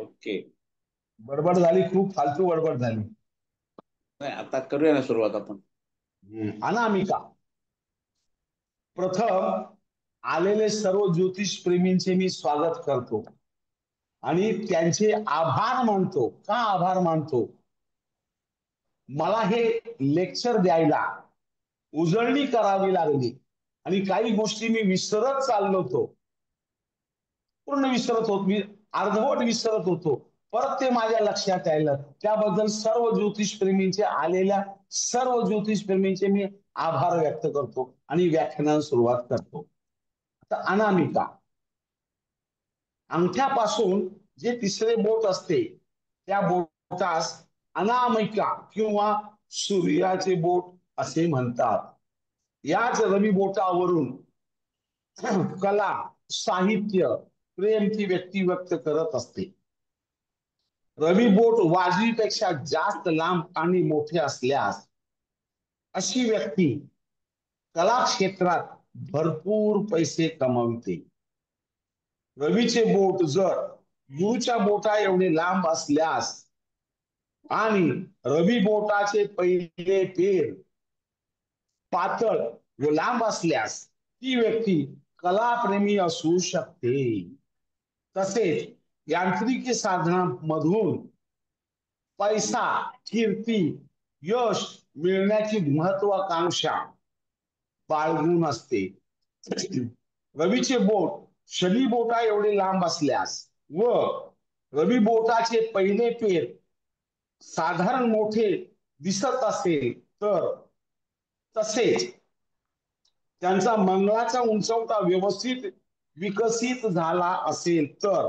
Okay. बडबड झाली, खूप फालतू बडबड झाली. नाही, आता करूया ना सुरुवात आपण. अनामिका. प्रथम आलेले सर्व ज्योतिष प्रेमींचे मी स्वागत करतो आणि त्यांचे आभार मानतो. का आभार मानतो? मला हे लेक्चर द्यायला उजळणी करावी लागली आणि काही गोष्टी मी विसरत चाललो होतो. पूर्ण विसरत होतो मी, अर्धवट विसरत होतो. परत ते माझ्या लक्षात यायला, त्याबद्दल सर्व ज्योतिष प्रेमींचे, आलेल्या सर्व ज्योतिष प्रेमींचे मी आभार व्यक्त करतो आणि व्याख्यानाला सुरुवात करतो. आता अनामिका. अंगठ्यापासून जे तिसरे बोट असते त्या बोटास अनामिका किंवा सूर्याचे बोट असे म्हणतात. याच रवी बोटावरून कला, साहित्य, प्रेम ती व्यक्ती व्यक्त करत असते. रवी बोट वाजवीपेक्षा जास्त लांब आणि मोठे असल्यास अशी व्यक्ती कला क्षेत्रात भरपूर पैसे कमवते. रवीचे बोट जर गुरुच्या बोटा एवढे लांब असल्यास आणि रवी बोटाचे पहिले पेर पातळ व लांब असल्यास ती व्यक्ती कलाप्रेमी असू शकते. तसेच यांत्रिकी साधनांमधून पैसा, कीर्ती, यश मिळण्याची महत्वाकांक्षा बाळगून असते. रवीचे बोट शनी बोटा एवढे लांब असल्यास व रवी बोटाचे पहिले पेर साधारण मोठे दिसत असेल तर, तसेच त्यांचा मंगळाचा उंचवटा व्यवस्थित विकसित झाला असेल तर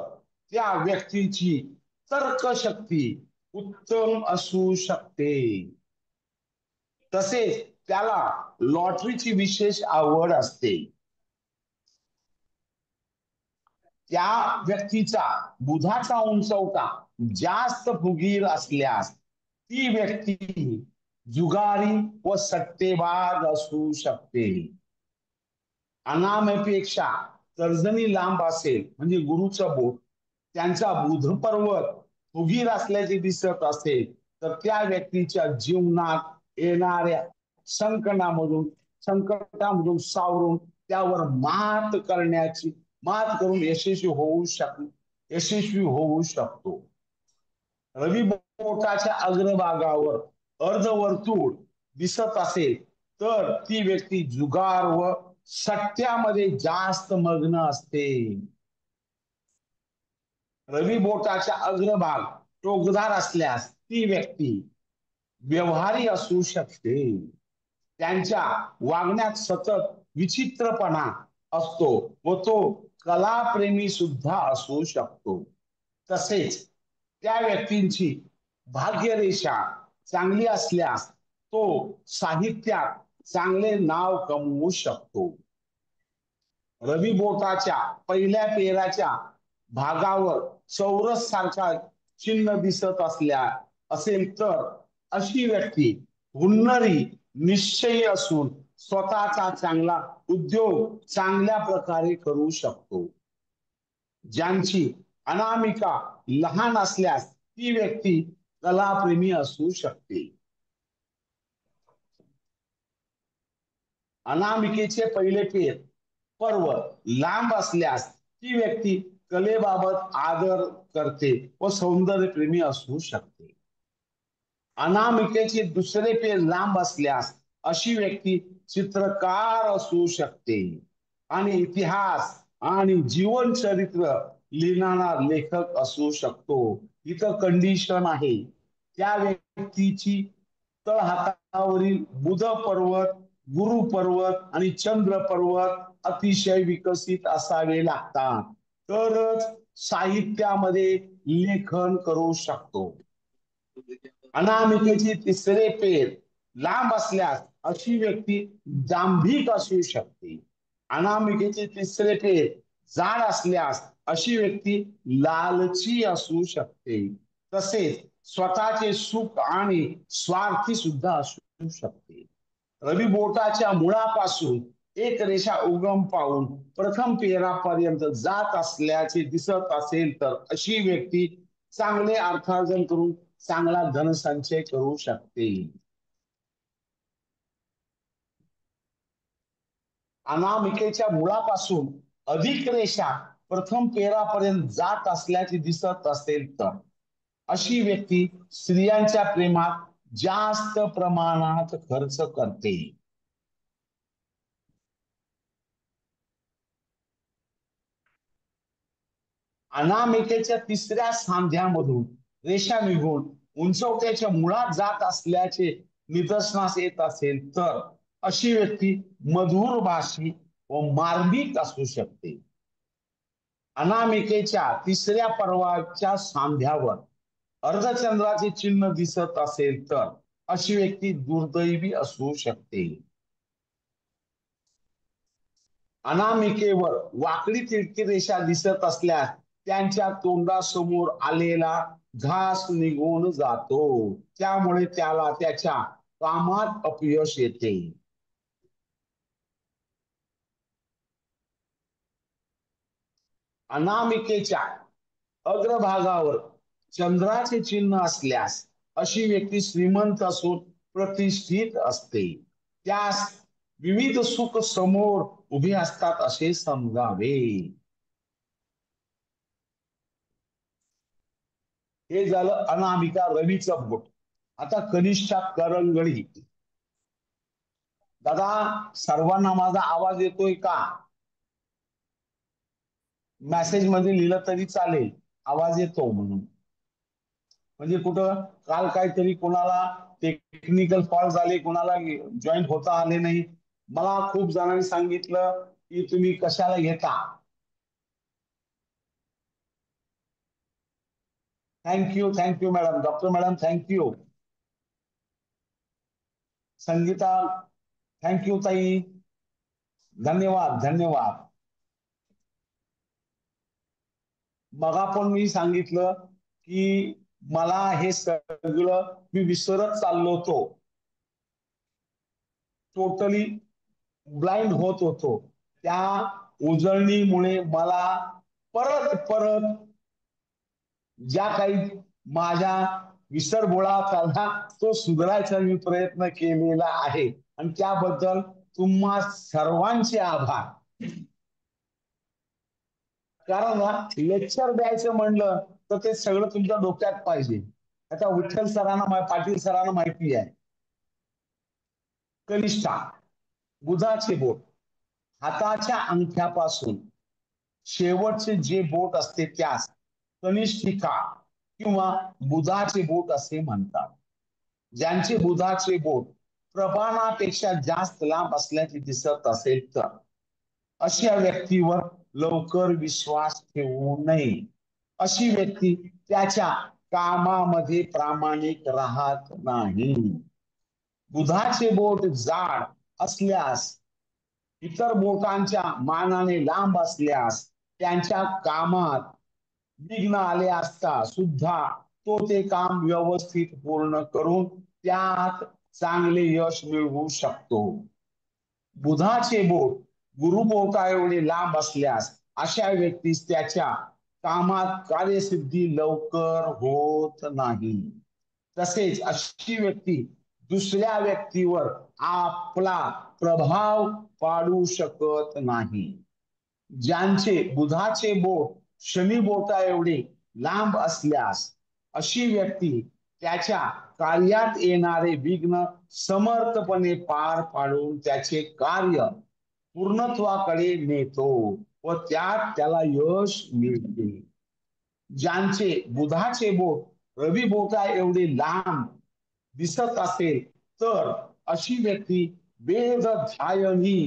त्या व्यक्तीची तर्कशक्ती उत्तम असू शकते. तसेच त्याला लॉटरीची विशेष आवड असते. त्या व्यक्तीचा बुधाचा उंचवटा जास्त फुगीर असल्यास ती व्यक्ती जुगारी व सट्टेबाज असू शकते. अनामेपेक्षा तर्जनी लांब असेल म्हणजे गुरुचं बोट, त्यांचा बुध पर्वत फुगीर असल्याचे दिसत असेल तर त्या व्यक्तीच्या जीवनात येणाऱ्या संकटामधून सावरून त्यावर मात करून यशस्वी होऊ शकतो. रवी बोटाच्या अग्रभागावर अर्धवर्तुळ दिसत असेल तर ती व्यक्ती जुगार व सट्ट्यामध्ये जास्त मग्न असते. रवी बोटाच्या अग्रभाग टोकदार असल्यास ती व्यक्ती व्यवहारी असू शकते. त्यांच्या वागण्यात सतत विचित्रपणा असतो व तो कलाप्रेमी सुद्धा असू शकतो. तसेच त्या व्यक्तींची भाग्यरेषा चांगली असल्यास तो साहित्यात चांगले नाव कमवू शकतो. रवी बोटाच्या पहिल्या पेराच्या भागावर चौरस सारखा चिन्ह दिसत असेल तर अशी व्यक्ती हुन्नरी निश्चयी असून स्वतःचा चांगला उद्योग चांगल्या प्रकारे करू शकतो. ज्यांची अनामिका लहान असल्यास ती व्यक्ती कलाप्रेमी असू शकते. अनामिकेचे पहिले पेर पर्व लांब असल्यास ती व्यक्ती कलेबाबत आदर करते व सौंदर्यप्रेमी असू शकते. अनामिकेचे दुसरे पेर लांब असल्यास अशी व्यक्ती चित्रकार असू शकते आणि इतिहास आणि जीवन चरित्र लिहिणारा लेखक असू शकतो. इथं कंडिशन आहे, त्या व्यक्तीची तळहातावरील बुध पर्वत, गुरु पर्वत आणि चंद्र पर्वत अतिशय विकसित असावे लागतात, तरच साहित्यामध्ये लेखन करू शकतो. अनामिकेची तिसरे पेर लांब असल्यास अशी व्यक्ती दांभिक असू शकते. अनामिकेचे तिसरे पेर जाड असल्यास अशी व्यक्ती लालची असू शकते. तसेच स्वतःचे सुख आणि स्वार्थी सुद्धा असू शकते. रवी बोटाच्या मुळापासून एक रेषा उगम पाहून प्रथम पेरापर्यंत जात असल्याचे दिसत असेल तर अशी व्यक्ती चांगले अर्थार्जन करून चांगला धनसंचय करू शकते. अनामिकेच्या मुळापासून अधिक रेषा प्रथम पेरापर्यंत जात असल्याचे दिसत असेल तर अशी व्यक्ती स्त्रियांच्या प्रेमात जास्त प्रमाणात खर्च करते. अनामिकेच्या तिसऱ्या सांध्यामधून रेषा निघून उंचवट्याच्या मुळात जात असल्याचे निदर्शनास येत असेल तर अशी व्यक्ती मधुर भाषी व मार्मिक असू शकते. अनामिकेच्या तिसऱ्या पर्वाच्या सांध्यावर अर्धचंद्राचे चिन्ह दिसत असेल तर अशी व्यक्ती दुर्दैवी असू शकते. अनामिकेवर वाकडी तिरकी रेषा दिसत असल्यास त्यांच्या तोंडासमोर आलेला घास निघून जातो, त्यामुळे त्याला त्याच्या कामात अपयश येते. अनामिकेच्या अग्रभागावर चंद्राचे चिन्ह असल्यास अशी व्यक्ती श्रीमंत असून प्रतिष्ठित असते. त्यास विविध सुख समोर उभे असतात असे समजावे. हे झालं अनामिका रवीचं बोट. आता कनिष्ठा करंगळी. दादा, सर्वांना माझा आवाज येतोय का? मेसेज मध्ये लिहिलं तरी चालेल, आवाज येतो म्हणून. म्हणजे कुठं काल काहीतरी कोणाला टेक्निकल फॉल्ट झाले, कोणाला जॉईन होता आले नाही. मला खूप जणांनी सांगितलं की तुम्ही कशाला घेता. Thank you madam, doctor madam, thank you. Sangeeta, thank you ताई, धन्यवाद धन्यवाद. मग आपण मी सांगितलं की मला हे सगळं मी विसरत चाललो होतो, टोटली ब्लाइंड होत होतो. त्या उजळणीमुळे मला परत परत ज्या काही माझ्या विसरभोळा चालला तो सुधारायचा मी प्रयत्न केलेला आहे आणि त्याबद्दल तुम्हा सर्वांचे आभार. कारण लेक्चर द्यायचं म्हणलं तर ते सगळं तुमच्या डोक्यात पाहिजे. आता विठ्ठल सरांना, पाटील सरांना माहिती आहे. कनिष्ठा, बुधाचे बोट, हाताच्या अंगठ्यापासून शेवटचे जे बोट असते त्यास कनिष्ठिका किंवा बुधाचे बोट असे म्हणतात. ज्यांचे बुधाचे बोट प्रमाणापेक्षा जास्त लांब असल्याचे दिसत असेल तर अशा व्यक्तीवर लवकर विश्वास ठेवू नये. अशी व्यक्ती त्याच्या कामामध्ये प्रामाणिक राहत नाही. बुधाचे बोट जाड असल्यास, इतर बोटांच्या मानाने लांब असल्यास त्यांच्या कामात विघ्न आले असता सुद्धा तो ते काम व्यवस्थित पूर्ण करून त्यात चांगले यश मिळवू शकतो. बुधाचे बोट गुरुबोटा एवढे लांब असल्यास अशा व्यक्तीस त्याच्या कामात कार्यसिद्धी लवकर होत नाही. तसेच अशी व्यक्ती दुसऱ्या व्यक्तीवर आपला प्रभाव पाडू शकत नाही. ज्यांचे बुधाचे बोट शनी बोटा एवढे लांब असल्यास अशी व्यक्ती त्याच्या कार्यात येणारे विघ्न समर्थपणे पार पाडून त्याचे कार्य पूर्णत्वाकडे नेतो व त्यात त्याला यश मिळते. ज्यांचे बुधाचे बोट रवी बोटा एवढे लांब दिसत असेल तर अशी व्यक्ती वेद ध्यायनी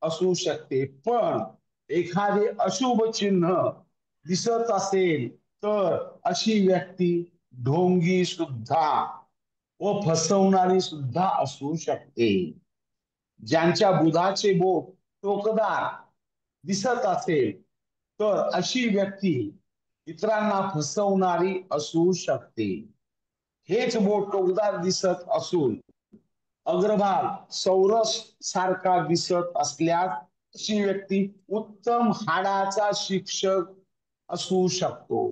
असू शकते, पण एखादे अशुभ चिन्ह दिसत असेल तर अशी व्यक्ती ढोंगी सुद्धा व फसवणारी सुद्धा असू शकते. ज्यांच्या बुधाचे बोट टोकदार दिसत असेल तर अशी व्यक्ती इतरांना फसवणारी असू शकते. हेच बोट टोकदार दिसत असून अग्रभाग सौरस सारखा दिसत असल्यास अशी व्यक्ती उत्तम हाडाचा शिक्षक असू शकतो.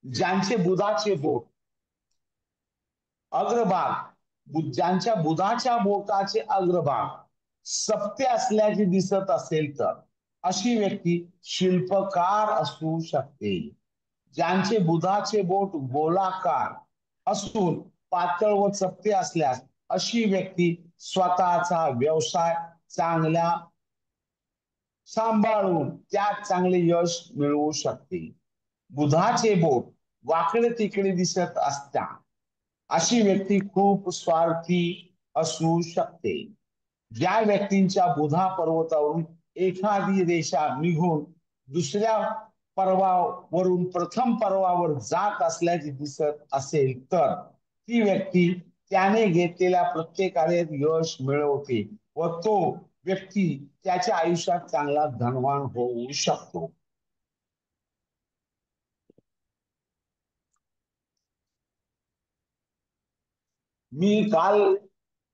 ज्यांचे बुधाचे बोट अग्रभाग, ज्यांच्या बुधाच्या बोटाचे अग्रभाग सप्ते असल्याचे दिसत असेल तर अशी व्यक्ती शिल्पकार असू शकते. ज्यांचे बुधाचे बोट गोलाकार असून पातळ व चपटे असल्यास अशी व्यक्ती स्वतःचा व्यवसाय चांगल्या सांभाळून त्यात चांगले यश मिळवू शकते. बुधाचे बोट वाकडे तिकडे दिसत असता अशी व्यक्ती खूप स्वार्थी असू शकते. ज्या व्यक्तींच्या बुधा पर्वतावरून एखादी रेषा निघून दुसऱ्या पर्वावरून प्रथम पर्वावर जात असल्याचे दिसत असेल तर ती व्यक्ती त्याने घेतलेल्या प्रत्येक कार्यात यश मिळवते व तो व्यक्ती त्याच्या आयुष्यात चांगला धनवान होऊ शकतो. मी काल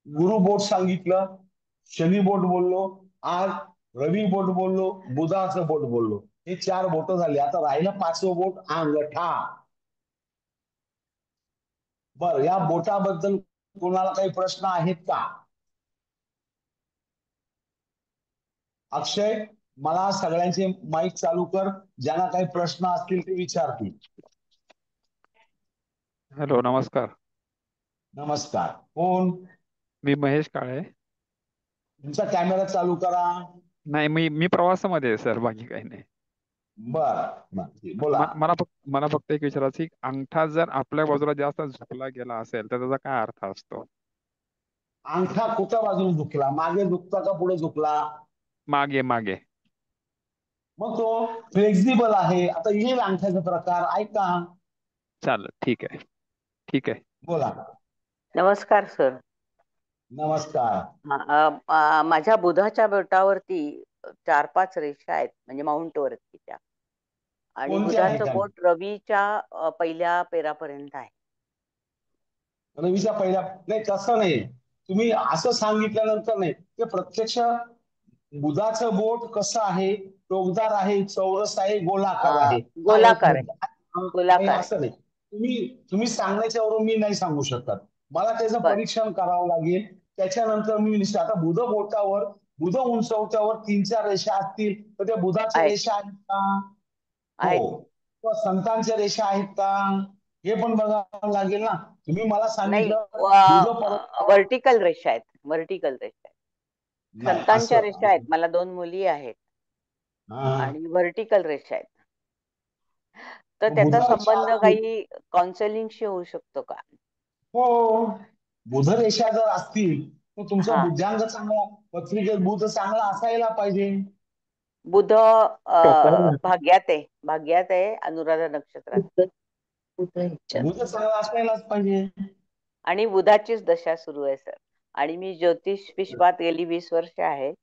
गुरु बोट सांगितलं, शनी बोट बोललो, आज रवी बोट बोललो, बुधाचं बोट बोललो. हे 4 बोट झाले. आता राहिलं 5वं बोट अंगठा. बर, या बोटाबद्दल कोणाला काही प्रश्न आहेत का? अक्षय, मला सगळ्यांचे माईक चालू कर. ज्यांना काही प्रश्न असतील ते विचारतील. हॅलो, नमस्कार. नमस्कार. कोण? मी महेश काळे. तुमचा कॅमेरा चालू करा. नाही, मी मी प्रवासामध्ये आहे सर, बाकी काही नाही. बर, बोला. मला फक्त एक विचारायचं, अंगठा जर आपल्या बाजूला जास्त झुकला गेला असेल तर त्याचा काय अर्थ असतो? अंगठा कुठल्या बाजूने झुकला? मागे झुकता का पुढे झुकला? मागे मागे. मग तो फ्लेक्झिबल आहे. आता येईल अंगठ्याचा प्रकार, ऐका. चालेल, ठीक आहे, ठीक आहे. बोला. नमस्कार सर. नमस्कार. माझ्या बुधाच्या बोटावरती 4-5 रेषा आहेत, म्हणजे माउंट वरती त्या, आणि कोणत्या बुधाचं ठिकाणी? बोट रवीच्या पहिल्या पेरापर्यंत आहे. रवीच्या पहिल्या नाही, तसं नाही. तुम्ही असं सांगितल्यानंतर नाही, ते प्रत्यक्ष बुधाचं बोट कसं आहे? टोकदार आहे, चौरस आहे, गोलाकार आहे? गोलाकार आहे. गोलाकार आहे. असं नाही. तुम्ही सांगण्याच्यावरून मी नाही सांगू शकत. मला त्याचं बर. परीक्षण करावं लागेल. त्याच्यानंतर मी आता बुध बोटावर, बुध उंचवट्यावर 3-4 रेषा असतील तर त्या बुधाच्या आहेत. रेषा आहेत का? आहेत. हो. किंवा संतांच्या रेषा आहेत का? हे पण बघावं लागेल ना. तुम्ही मला नाही, सांगितलं बुध पर्वतावर व्हर्टिकल रेषा आहेत. व्हर्टिकल रेषा आहेत. नाही, संतांच्या असं रेषा आहेत. मला 2 मुली आहेत आणि व्हर्टिकल रेषा आहेत. तर त्याचा संबंध काही काउन्सिलिंगशी होऊ शकतो का? हो. बुध रेषा जर असतील तर तुमचा हा. बुद्ध्यांक चांगला, पत्रिकेत बुध चांगला असायला पाहिजे. बुध भाग्यात आहे अनुराधा नक्षत्रात. बुध चांगला असायलाच पाहिजे. आणि बुधाचीच दशा सुरू आहे सर. आणि मी ज्योतिष विश्वात गेली 20 वर्ष आहे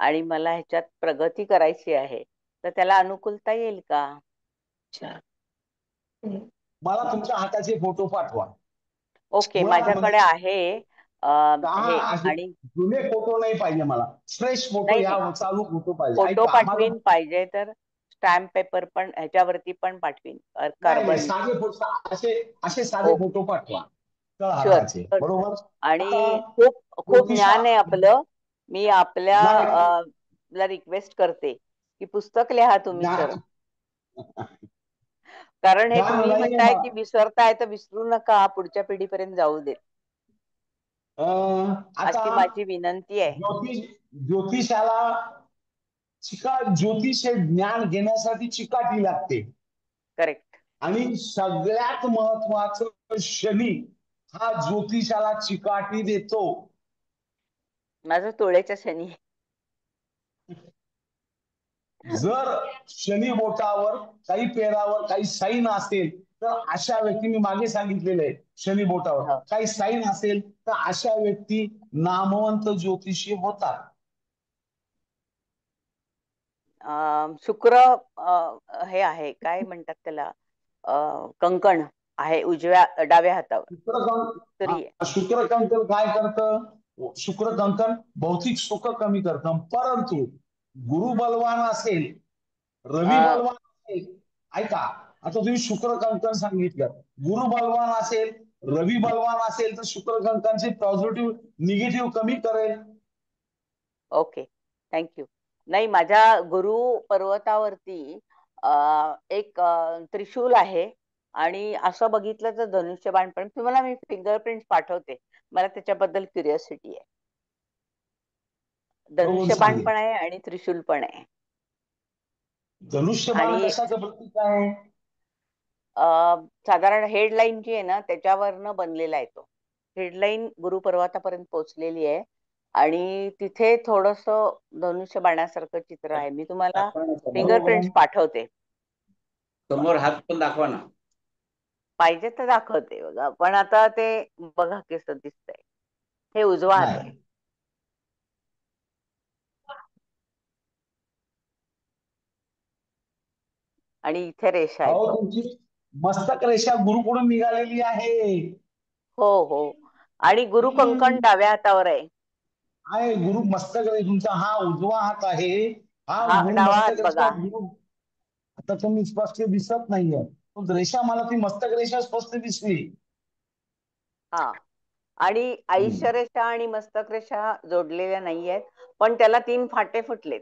आणि मला ह्याच्यात प्रगती करायची आहे, तर त्याला अनुकूलता येईल का? मला तुमच्या हाताचे फोटो पाठवा. ओके, माझ्याकडे आहे. हे आणि जुने फोटो नाही पाहिजे मला, फ्रेश फोटो. नाही, या चालू फोटो पाहिजे. फोटो पाठवीन, पाहिजे तर स्टॅम्प पेपर पण ह्याच्यावरती पण पाठवीन. कार्बन साधे फोटो, असे साधे फोटो पाठवा. शुअर. बरोबर. आणि खूप ज्ञान आहे आपलं. मी आपल्या रिक्वेस्ट करते की पुस्तक लिहा तुम्ही सर. कारण हे तुम्ही म्हणताय की विसरताय, तर विसरू नका, पुढच्या पिढीपर्यंत जाऊ दे. अशी माझी विनंती आहे. ज्योतिषाला ज्योतिष हे ज्ञान घेण्यासाठी चिकाटी लागते. करेक्ट. आणि सगळ्यात महत्वाचं शनी हा ज्योतिषाला चिकाटी देतो. माझं तोळ्याच्या शनी. जर शनी बोटावर काही पेरावर काही साईन असेल तर अशा व्यक्ती, मी मागे सांगितलेलं आहे, शनी बोटावर काही साईन असेल तर अशा व्यक्ती नामवंत ज्योतिषी होतात. शुक्र हे आहे, काय म्हणतात त्याला, कंकण आहे उजव्या डाव्या हातावर. शुक्र कंकण काय करतं? शुक्र कंकण भौतिक सुख कमी करतं. परंतु गुरु बलवान असेल, रवी बलवान असेल, ऐका, आता तुम्ही शुक्र कंकण सांगितलं, गुरु बलवान असेल, रवी बलवान असेल तर शुक्र कंकणचे पॉझिटिव्ह निगेटिव्ह कमी करेल. Okay, thank you. नाही, माझ्या गुरु पर्वतावरती एक त्रिशूल आहे आणि असं बघितलं तर धनुष्यबाण पण. तुम्हाला मी फिंगरप्रिंट पाठवते, मला त्याच्याबद्दल क्युरिओसिटी आहे. बघून धनुष्यबाण सांगेल. पण आहे आणि त्रिशूल पण आहे. धनुष्यबाण आणि कशाचं प्रतीक आहे? साधारण हेडलाईन जी आहे ना त्याच्यावरनं बनलेला आहे तो. हेडलाईन गुरु पर्वतापर्यंत पोहोचलेली आहे आणि तिथे थोडस धनुष्य बाणासारखं चित्र आहे. मी तुम्हाला दाखवा ना समोर. फिंगरप्रिंट्स पाठवते. समोर हात पण दाखवा ना. पाहिजे तर दाखवते बघा, पण आता ते बघा कसं दिसतंय. हे उजवा हात आहे. नाही. आणि इथे रेषा आहेत अहो बघ. तुमची मस्तक रेषा गुरुकडून निघालेली आहे. हो हो. आणि गुरु कंकण डाव्या हातावर आहे. आहे गुरु मस्तक रेषा. तुमचा हा उजवा हात आहे, हा हा गुरु डावा हात मस्तक रेषा बघा. गुरु. आता तुम्ही स्पष्ट दिसत नाहीये, पण रेषा मला ती मस्तक रेषा स्पष्ट दिसली. हा. आणि आयुष्य रेषा आणि मस्तक रेषा जोडलेल्या नाहीयेत, पण त्याला 3 फाटे फुटलेत.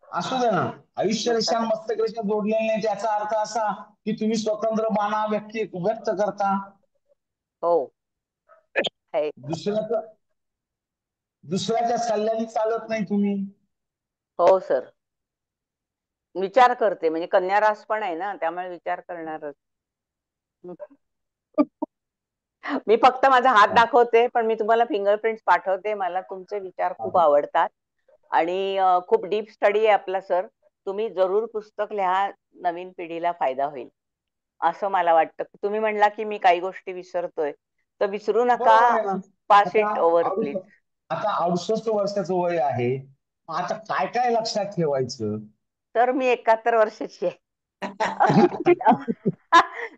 असू दे ना, आयुष्य रेषा आणि मस्तक. मस्तक रेषा जोडलेल्या नाही, त्याचा अर्थ असा की तुम्ही स्वतंत्र बाणा व्यक्त करता. हो. है. दुसऱ्याच्या दुसऱ्याच्या सल्ल्याने चालत नाही तुम्ही. हो सर. विचार करते, म्हणजे कन्या रास पण आहे ना, त्यामुळे विचार करणारच. मी फक्त माझा हात दाखवते, पण मी तुम्हाला फिंगरप्रिंट्स पाठवते. मला तुमचे विचार खूप आवडतात आणि खूप डीप स्टडी आहे आपला सर. तुम्ही जरूर पुस्तक लिहा, नवीन पिढीला फायदा होईल असं मला वाटतं. तुम्ही म्हणला की मी काही गोष्टी विसरतोय, तर विसरू नका. बरोबर आहे ना. पास आता इट ओव्हर प्लीज. आता 68 वर्षाचं वय आहे. आता काय काय लक्षात ठेवायचं? तर मी 71 वर्षाची आहे.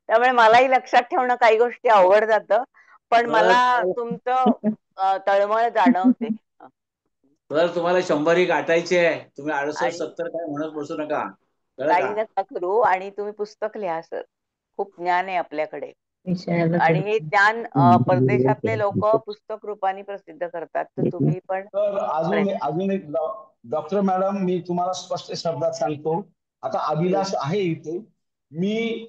त्यामुळे मलाही लक्षात ठेवणं काही गोष्टी अवघड जातं, पण मला तुमचं तळमळ जाणवते. तर तुम्हाला 100 गाठायचे आहे. तुम्ही 68 आणि 70 काय म्हणत बसू नका, कळलं काही का? नका करू. आणि तुम्ही पुस्तक लिहा सर, खूप ज्ञान आहे आपल्याकडे. आणि हे ज्ञान परदेशातले लोक पुस्तक रूपाने प्रसिद्ध करतात, तर तुम्ही पण तर अजून एक डॉक्टर मॅडम, मी तुम्हाला स्पष्ट शब्दात सांगतो. आता अभिलाष आहे इथे. मी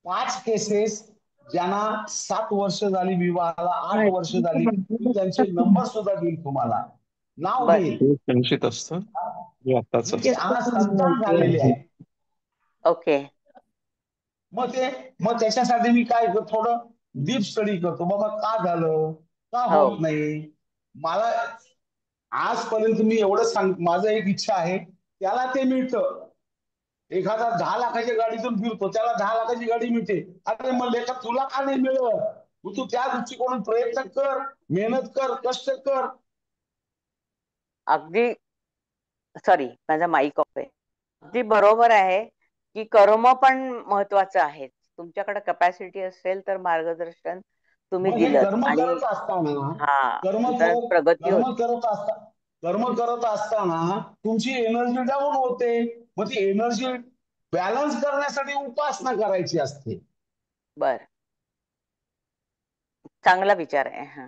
5 केसेस ज्यांना 7 वर्ष झाली विवाहाला, 8 वर्ष झाली, मी त्यांचे नंबर सुद्धा देईल तुम्हाला, नाव बर. देईल. संचित असतं जे आताच त्यांना संतान झालेले आहे. ओके. मग त्याच्यासाठी मी काय करतो, थोडं डीप स्टडी करतो. बाबा का झालं, का हो. होत नाही. मला आजपर्यंत मी एवढं सांग, माझं एक इच्छा आहे, त्याला ते मिळतं. एखादा 10 लाखाच्या गाडीतून फिरतो, त्याला 10 लाखाची गाडी मिळते. अरे मग लेखा तुला का नाही मिळत? तू त्या दृष्टिकोनातून प्रयत्न कर, मेहनत कर, कष्ट कर. अगदी. सॉरी, माझा माईक ऑफ आहे. अगदी बरोबर आहे की कर्म पण महत्वाचं आहे. तुमच्याकडे कॅपॅसिटी असेल तर मार्गदर्शन तुम्ही मग हे दिलं कर्म आणि करत असताना, हा, कर्म नंतर करत प्रगती कर्म होते. करत असता कर्म करत असताना तुमची एनर्जी डाऊन होते. मग ती एनर्जी बॅलन्स करण्यासाठी उपासना करायची असते. बर, चांगला विचार आहे. हा,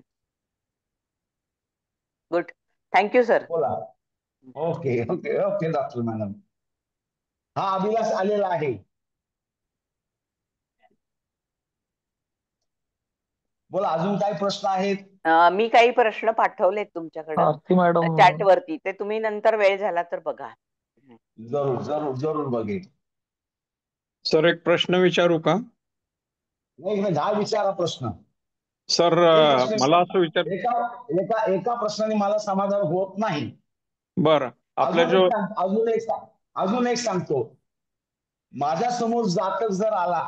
गुड. Thank you sir. बोला. Okay okay okay doctor madam. हा अभिलाष आलेला आहे. बोला, अजून काय प्रश्न आहेत? मी काही प्रश्न पाठवलेत तुमच्याकडे चॅट वरती, ते तुम्ही नंतर वेळ झाला तर बघा. जरूर जरूर जरूर बघेल. सर एक प्रश्न विचारू का? नाही नाही, 10 विचारा प्रश्न. सर एक प्रश्न मला असं विचार एका एका एका प्रश्नाने मला समाधान होत नाही. बरं, आपल्या जो अजून एक सांगतो. माझ्या समोर जातक जर आला,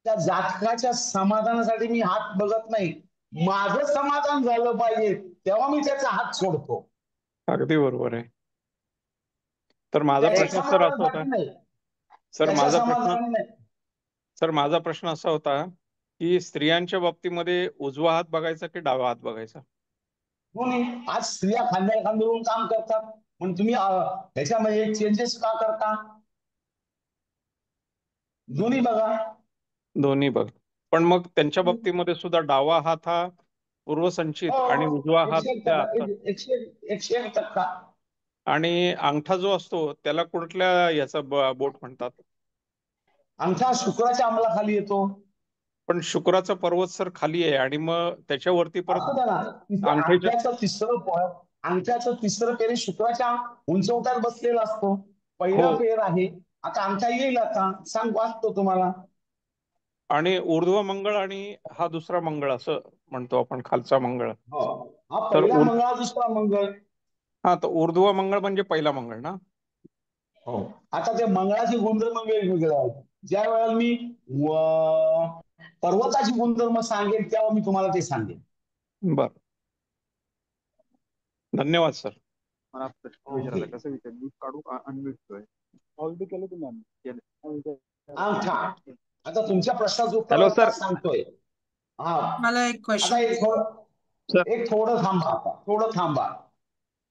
त्या जातकाच्या समाधानासाठी मी हात बघत नाही. माझं समाधान झालं पाहिजे तेव्हा मी त्याचा हात सोडतो. अगदी बरोबर आहे. तर माझा त्याच्या प्रश्न सर असा होता. समाधानासाठी नाही. सर त्याच्या माझा प्रश्न समाधानाने नाही. सर माझा प्रश्न असा होता की स्त्रियांच्या बाबतीमध्ये उजवा हात बघायचा की डावा हात बघायचा? कोणी आज स्त्रिया खांद्या खांद्यावरून काम करतात, पण तुम्ही त्याच्यामध्ये चेंजेस का करता? दोन्ही बघा. दोन्ही बघ. पण मग त्यांच्या बाबतीमध्ये सुद्धा डावा हात हा पूर्वसंचित आणि हो, उजवा हात 101%, त्या हातात. 101%. आणि अंगठा जो असतो त्याला कुठल्या याचा बोट म्हणतात? अंगठा शुक्राच्या अंमलाखाली येतो. पण शुक्राचा पर्वत सर खाली आहे आणि मग त्याच्यावरती परत असं ना, अंगठ्याच्या अंगठ्याचं तिसरं पेर शुक्राच्या उंचवट्यात बसलेला असतो. पहिला हो. पेर आहे. आता अंगठा येईल, आता सांग, वाचतो तुम्हाला. आणि ऊर्ध्व मंगळ आणि हा दुसरा मंगळ असं म्हणतो आपण, खालचा मंगळ. हो, हा तर पहिला मंगळ, दुसरा मंगळ. हा, तर ऊर्ध्व मंगळ म्हणजे पहिला मंगळ ना? हो. आता ते मंगळाचे गुणधर्म वेगवेगळे आहेत. ज्या वेळेला मी पर्वताची गुणधर्म सांगेन तेव्हा मी तुम्हाला ते सांगेन. बर, धन्यवाद सर. मला प्रश्न ओके. विचारायचा, कसं विचार मी काढू अनम्यूट ऑलरेडी केलं तुम्ही अंगठा. आता तुमच्या प्रश्नाचं उत्तर हॅलो आता सर. सांगतोय. हा, मला एक आता सर. एक थोडं थांबा, थोडं थांबा.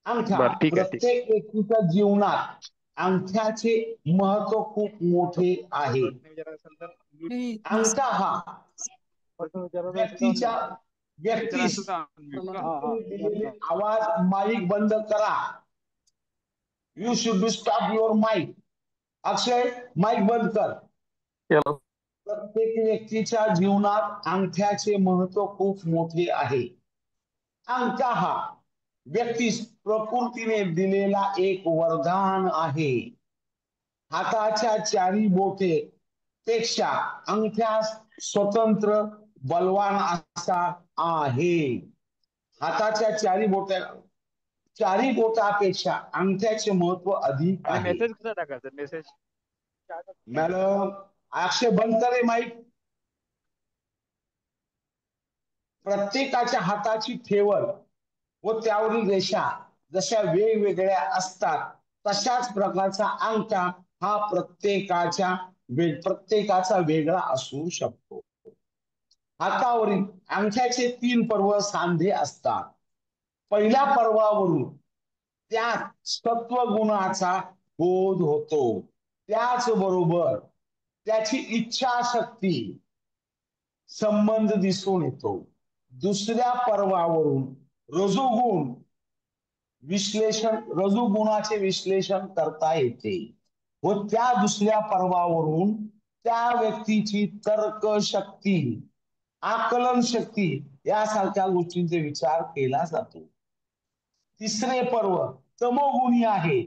अंगठा, बर, ठीक आहे, ठीक. प्रत्येक व्यक्तीच्या जीवनात अंगठ्याचे महत्व खूप मोठे आहे. अंगठा हा व्यक्तीस दिलेले आवाज, माईक बंद करा. You should be stop your mike. Akshay, mike बंद कर. प्रत्येक व्यक्तीच्या जीवनात अंगठ्याचे महत्व खूप मोठे आहे. अंगठा हा व्यक्तीस प्रकृतीने दिलेला एक वरदान आहे. हाताच्या चारी बोटे पेक्षा अंगठ्यास स्वतंत्र बलवान असा आहे. हाताच्या चारी बोटापेक्षा अंगठ्याचे महत्व अधिक आहे. मेसेज कसा टाकायचा मेसेज? मॅडम, अक्षय बंद करे माईक. प्रत्येकाच्या हाताची ठेवण व त्यावरील रेषा जशा वेगवेगळ्या असतात तशाच प्रकारचा अंगठा हा प्रत्येकाचा वेगळा असू शकतो. हातावरील अंगठ्याचे 3 पर्व सांधे असतात. पहिल्या पर्वावरून त्या सत्वगुणाचा बोध होतो. त्याचबरोबर त्याची इच्छाशक्ती संबंध दिसून येतो. दुसऱ्या पर्वावरून रजोगुणाचे विश्लेषण करता येते व त्या दुसऱ्या पर्वावरून त्या व्यक्तीची तर्कशक्ती, आकलन शक्ती यासारख्या गोष्टींचा विचार केला जातो. तिसरे पर्व तमोगुणी आहे,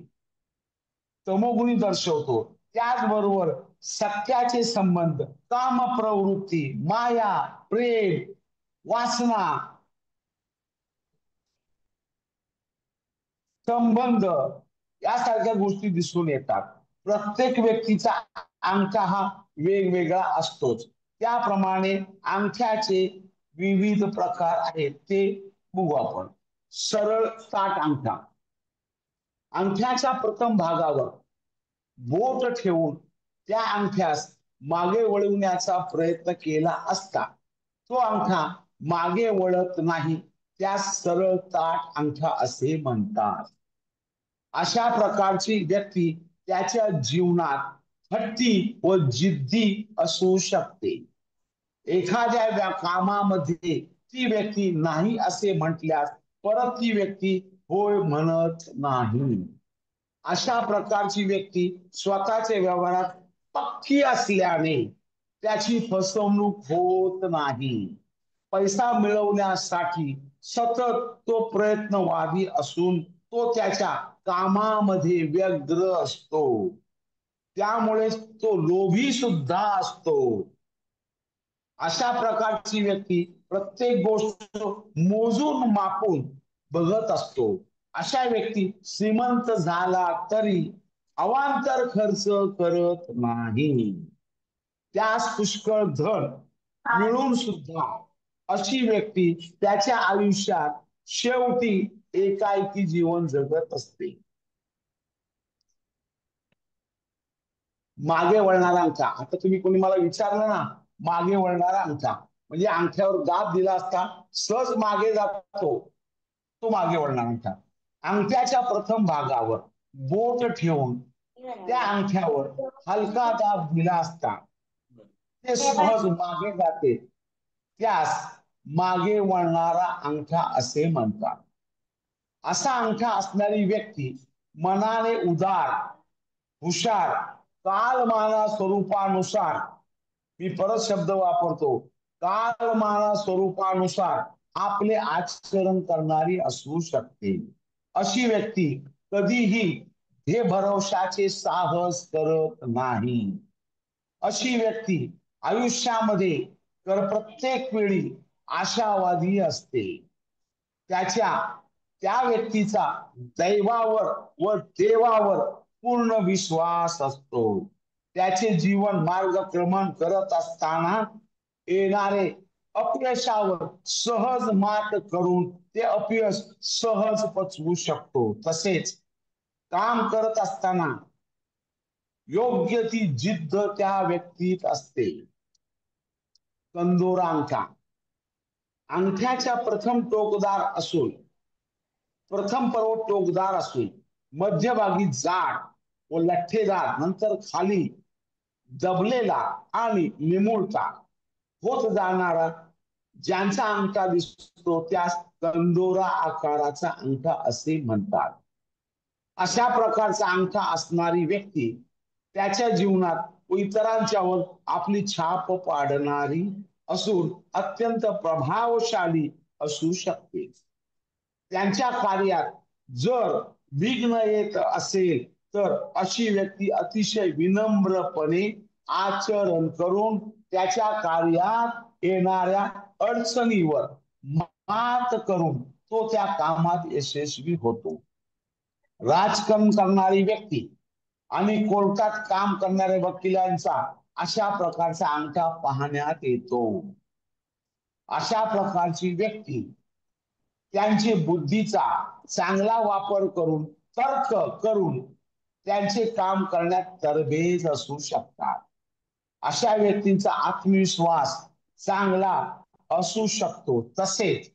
तमोगुणी दर्शवतो. त्याचबरोबर सत्याचे संबंध, काम प्रवृत्ती, माया, प्रेम, वासना, संबंध यासारख्या गोष्टी दिसून येतात. प्रत्येक व्यक्तीचा अंगठा हा वेगवेगळा असतोच. त्याप्रमाणे अंगठ्याचे विविध प्रकार आहेत, ते बघू आपण. सरळ ताठ अंगठा. अंगठ्याच्या प्रथम भागावर बोट ठेवून त्या अंगठ्यास मागे वळवण्याचा प्रयत्न केला असता तो अंगठा मागे वळत नाही, त्यास सरळ ताठ अंगठा असे म्हणतात. अशा प्रकारची व्यक्ती त्याच्या जीवनात हट्टी व जिद्दी असू शकते. एखाद्या कामामध्ये ती व्यक्ती नाही असे म्हटल्यास परत ती व्यक्ती होय म्हणत नाही. अशा प्रकारची व्यक्ती स्वतःच्या व्यवहारात पक्की असल्याने त्याची फसवणूक होत नाही. पैसा मिळवण्यासाठी सतत तो प्रयत्नवादी असून तो त्याच्या कामामध्ये व्यग्र असतो. त्यामुळे तो लोभी सुद्धा असतो. अशा प्रकारची व्यक्ती प्रत्येक गोष्ट मोजून मापून बघत असतो. अशा व्यक्ती श्रीमंत झाला तरी अवांतर खर्च करत नाही. त्यास पुष्कळ धन मिळून सुद्धा अशी व्यक्ती त्याच्या आयुष्यात शेवटी एकाएकी जीवन जगत असते. मागे वळणारा अंगठा. आता तुम्ही कोणी मला विचारलं ना, मागे वळणारा अंगठा म्हणजे अंगठ्यावर दाब दिला असता सहज मागे जातो, तो मागे वळणारा अंगठा. अंगठ्याच्या प्रथम भागावर बोट ठेवून त्या अंगठ्यावर हलका दाब दिला असता ते सहज मागे जाते त्यास मागे वळणारा अंगठा असे म्हणतात. असा अंगठा असणारी व्यक्ती मनाने उदार, हुशार, कालमाना स्वरूपानुसार, मी परत शब्द वापरतो, कालमाना स्वरूपानुसार आपले आचरण करणारी असू शकते. अशी व्यक्ती कधीही हे भरवशाचे साहस करत नाही. अशी व्यक्ती आयुष्यामध्ये तर प्रत्येक वेळी आशावादी असते. त्या व्यक्तीचा दैवावर व देवावर पूर्ण विश्वास असतो. त्याचे जीवन मार्गक्रमण करत असताना येणारे अपयशावर सहज मात करून ते अपयश सहज पचवू शकतो. तसेच काम करत असताना योग्य ती जिद्द त्या व्यक्तीत असते. कंदोरा अंगठा अंगठ्याच्या प्रथम पर्व टोकदार असून मध्यभागी जाड व लठ्ठेदार, नंतर खाली दबलेला आणि निमुळता होत जाणारा ज्यांचा अंगठा दिसतो त्यास कंदोरा आकाराचा अंगठा असे म्हणतात. अशा प्रकारचा अंगठा असणारी व्यक्ती त्याच्या जीवनात व इतरांच्यावर आपली छाप पाडणारी असून अत्यंत प्रभावशाली असू शकते. त्यांच्या कार्यात जर विघ्न येत असेल तर अशी व्यक्ती अतिशय विनम्रपणे आचरण करून त्याच्या कार्यात येणाऱ्या अडचणीवर मात करून तो त्या कामात यशस्वी होतो. राजकारण करणारी व्यक्ती आणि कोर्टात काम करणाऱ्या वकिलांचा अशा प्रकारचा अंगठा पाहण्यात येतो. अशा प्रकारची व्यक्ती त्यांची बुद्धीचा चांगला वापर करून तर्क करून त्यांचे काम करण्यात तरबेज असू शकतात. अशा व्यक्तींचा आत्मविश्वास चांगला असू शकतो. तसेच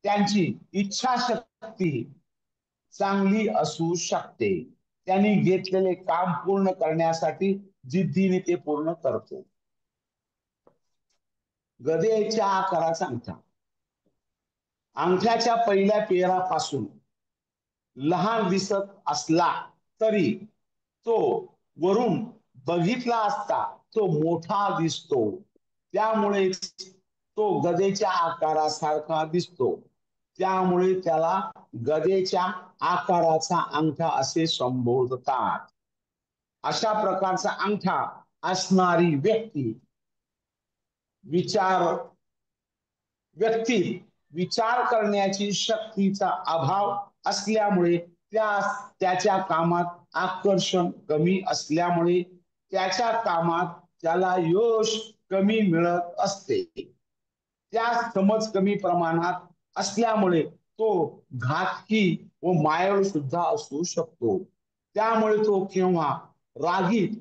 त्यांची इच्छाशक्ती चांगली असू शकते. त्यांनी घेतलेले काम पूर्ण करण्यासाठी जिद्दीने ते पूर्ण करतो. गदेच्या आकाराचा अंगठा अंगठ्याच्या पहिल्या पेरापासून लहान दिसत असला तरी तो वरून बघितला असता तो मोठा दिसतो. त्यामुळे तो गदेच्या आकारासारखा दिसतो. त्यामुळे त्याला गदेच्या आकाराचा अंगठा असे संबोधतात. अशा प्रकारचा अंगठा असणारी व्यक्ती विचार करण्याची शक्तीचा अभाव असल्यामुळे त्याच्या कामात आकर्षण कमी असल्यामुळे त्याच्या कामात त्याला यश कमी मिळत असते. त्या समज कमी प्रमाणात असल्यामुळे तो घातकी व मायाळू सुद्धा असू शकतो. त्यामुळे तो केव्हा रागीट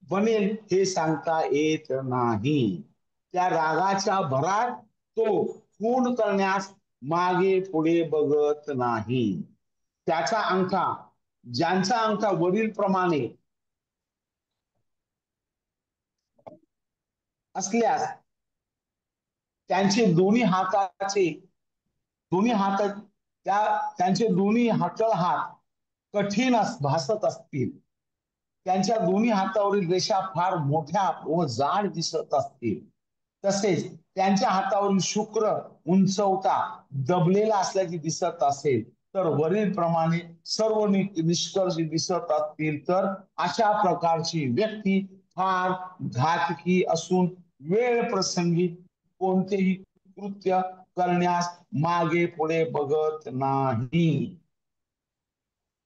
बनेल हे सांगता येत नाही. त्या रागाच्या भरात तो खून करण्यास मागे पुढे बघत नाही. ज्यांचा अंगठा वरील प्रमाणे असल्यास त्यांचे दोन्ही हातळ हात कठीण भासत असतील. त्यांच्या दोन्ही हातावरील रेषा फार मोठ्या व जाड दिसत असतील. तसेच त्यांच्या हातावरील शुक्र उंचवटा दबलेला असल्याचे दिसत असेल तर वरील प्रमाणे सर्व निष्कर्ष दिसत असतील तर अशा प्रकारची व्यक्ती फार घातकी असून वेळ प्रसंगी कोणतेही कृत्य करण्यास मागे पुढे बघत नाही.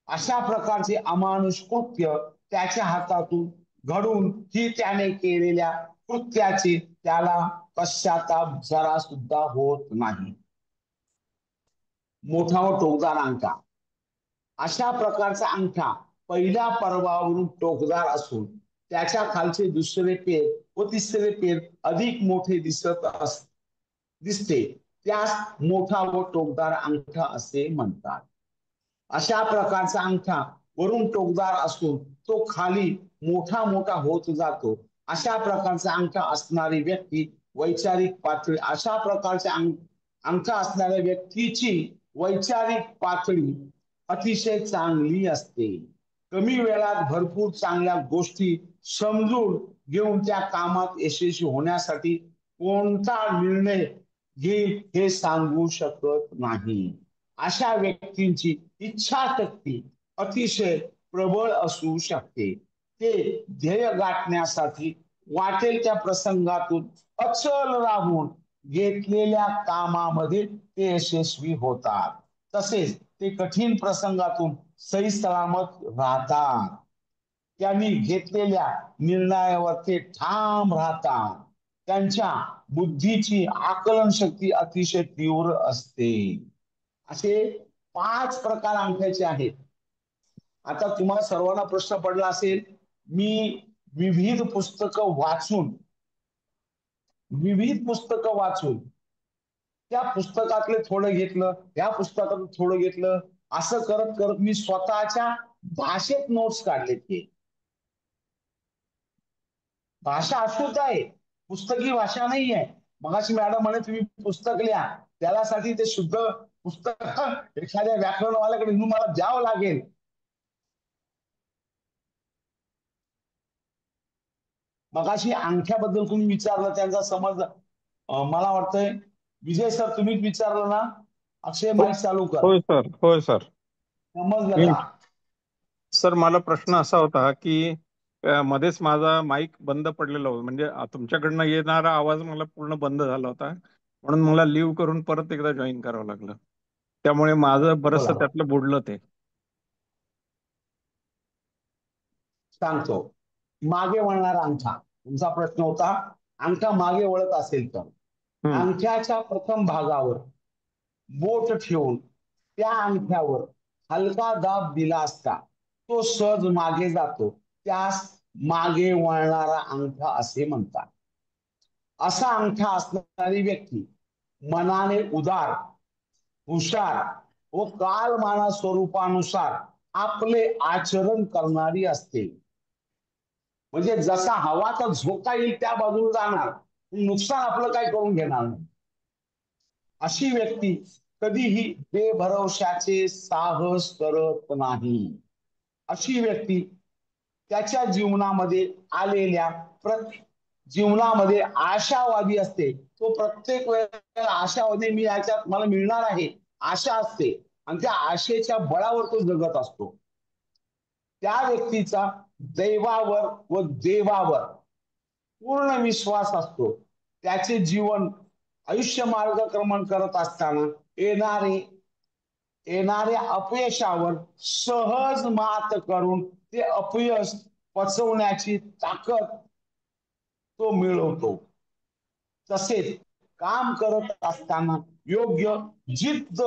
अशा प्रकारचे अमानुष कृत्य त्याच्या हातातून घडून ही त्याने केलेल्या कृत्याचे त्याला पश्चाताप जरा सुद्धा होत नाही. मोठा व टोकदार अंगठा अशा प्रकारचा अंगठा पहिल्या पर्वावरून टोकदार असून त्याच्या खालचे दुसरे पेर व तिसरे पेर अधिक मोठे दिसते त्यास मोठा व टोकदार अंगठा असे म्हणतात. अशा प्रकारचा अंगठा वरून टोकदार असून तो खाली मोठा होत जातो अशा प्रकारचा अंगठा असणारी व्यक्ती वैचारिक पातळी अशा प्रकारच्या अंगठा असणाऱ्या व्यक्तीची वैचारिक पातळी अतिशय चांगली असते. कमी वेळात भरपूर चांगल्या गोष्टी समजून घेऊन त्या कामात यशस्वी होण्यासाठी कोणता निर्णय घेईल हे सांगू शकत नाही. अशा व्यक्तींची इच्छाशक्ती अतिशय प्रबळ असू शकते. ते ध्येय गाठण्यासाठी वाटेल त्या प्रसंगातून अचल राहून घेतलेल्या कामामध्ये ते यशस्वी होतात. तसेच ते कठीण प्रसंगातून सही सलामत राहतात. त्यांनी घेतलेल्या निर्णयावर ते ठाम राहतात. त्यांच्या बुद्धीची आकलन शक्ती अतिशय तीव्र असते. असे 5 प्रकार अंगठ्याचे आहेत. आता तुम्हाला सर्वांना प्रश्न पडला असेल, मी विविध पुस्तकं वाचून त्या पुस्तकातले थोडं घेतलं, त्या पुस्तकातलं थोडं घेतलं, असं करत करत मी स्वतःच्या भाषेत नोट्स काढले. की भाषा अशुद्ध आहे, पुस्तकी भाषा नाही आहे. मगाशी मॅडम म्हणे तुम्ही पुस्तक लिहा, त्यासाठी ते शुद्ध पुस्तक एखाद्या व्याकरणवाल्याकडे घेऊन मला द्यावं लागेल. मगाशी अंगठ्याबद्दल तुम्ही विचारलं, त्यांचा समज मला वाटतंय विजय सर तुम्हीच विचारलं ना. अक्षय माईक चालू कर. होय सर, होय सर. समजलं का? सर मला प्रश्न असा होता की मध्येच माझा माईक बंद पडलेला होता, म्हणजे तुमच्याकडनं येणारा आवाज मला पूर्ण बंद झाला होता, म्हणून मला लिव्ह करून परत एकदा जॉईन करावं लागलं. त्यामुळे माझं बरंचसं बोला. त्यातलं बुडलं ते. सांगतो. मागे वळणारा अंगठा तुमचा प्रश्न होता. अंगठा मागे वळत असेल तर अंगठ्याच्या प्रथम भागावर बोट ठेवून त्या अंगठ्यावर हलका दाब दिला असता तो सहज मागे जातो. त्यास मागे वळणारा अंगठा असे म्हणतात. असा अंगठा असणारी व्यक्ती मनाने उदार, हुशार व कालमाना स्वरूपानुसार आपले आचरण करणारी असते. म्हणजे जसा हवाचा झोका येईल त्या बाजूला जाणार, नुकसान आपलं काय करून घेणार नाही. अशी व्यक्ती कधीही बेभरवशाचे साहस करत नाही. अशी व्यक्ती त्याच्या जीवनामध्ये आशावादी असते. तो प्रत्येक वेळेला आशावादी, मी याच्यात मला मिळणार आहे आशा असते आणि त्या आशेच्या बळावर तो जगत असतो. त्या व्यक्तीचा दैवावर व देवावर पूर्ण विश्वास असतो. त्याचे जीवन आयुष्य मार्गक्रमण करत असताना येणाऱ्या अपयशावर सहज मात करून ते अपयश पचवण्याची ताकद तो मिळवतो. तसेच काम करत असताना योग्य जिद्द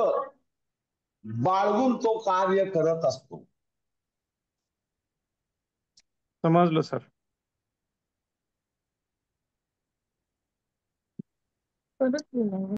बाळगून तो कार्य करत असतो. समजलं सर.